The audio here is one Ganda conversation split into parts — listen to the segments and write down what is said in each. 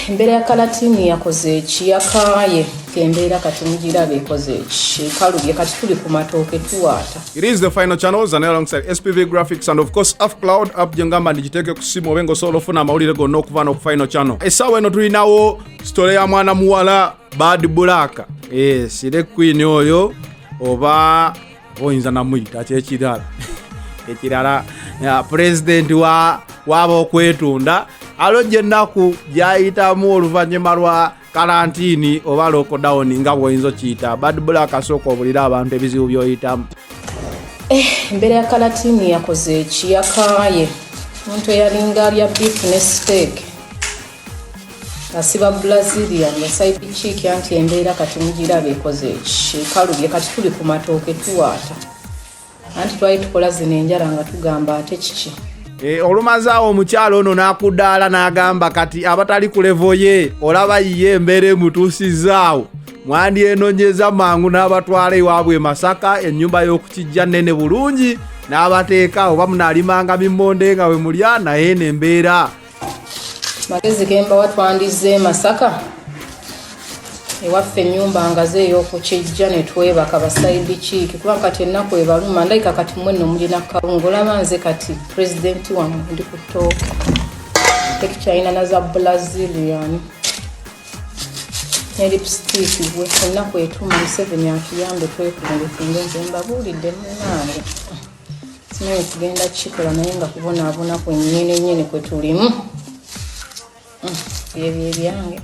Mbere ya Kalatini yakoze eki yakaaye kembeera kati mugirabe ekoze eki kalubye kati tuli ku matooke tuwaata. It is the final channels and alongside SPV Graphics and of course Afcloud app jengamba ndigiteke kusimu obengo solo funa amawulire gonna okuva no ku final channel. Essaawa eno tulinawo story ya mwana muwala Bad Black. Sire queen oyo oba oyinza namuyita kyekirala ekirala president waba okwetunda alojje ennaku gyayitamu oluvannyuma lwa karantini oba lockdown nga bw'oyinza okiyita. Bad Black asooka obulira abantu ebizibu by'oyitamu. Mbere ya Kalatini yakoze eki yakaaye omuntu eyalinga alya beef ne steak asiba Brazilian ya side chick anti embeera kati mugirabe ekoze eki kalubye kati tuli ku matooke tuwaata anti twali tukola zino enjala nga tugamba ate kiki. Olumazaawo omukyalo ono n'akuddaala n'agamba kati abatali ku levo ye olaba yiye embeera emutuusizaawo mwandyenonyeza mangu n'abatwala ewaabwe Masaka ennyumba y'okukijja nnene bulungi n'abateeka oba munaalimanga mimmonde nga we mulya naye n'embeera. Magezi gemba watwandize Masaka ewaffe ennyumba nga z'ey'okukijja ne twebaka basayidi kiiki kuba kati ennaku ebaluma ndayika kati mwenno mulina kalungu olaba nze kati president wammwe ndi ku ttooka tekikyalina na za Brazilian ne lipstick gwe ennaku etuma Museveni atuyambe twekungukunge nze mbabuulidde munnange simanyi tugenda kikola naye nga kubonaabona kwennyini kwe tulimu byebyo ebyange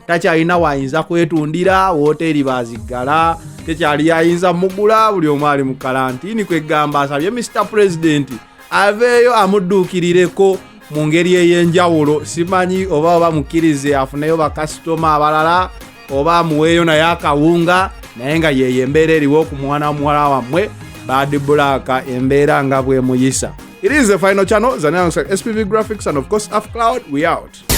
takyalina wayinza kwetundira wooteeri baziggala tekyali yayinza mugula buli omu ali mu karantini kwegamba asabye Mr. President aveeyo amudduukirireko mu ngeri ey'enjawulo. Simanyi oba mukkirize afuneyo bakasitoma abalala oba amuweeyo naye akawunga naye nga yeyo embeera eriwo ku mwana muwala wammwe Bad Black embeera nga bwe muyisa. It is the final channel, alongside SPV Graphics and of course Afcloud. We out.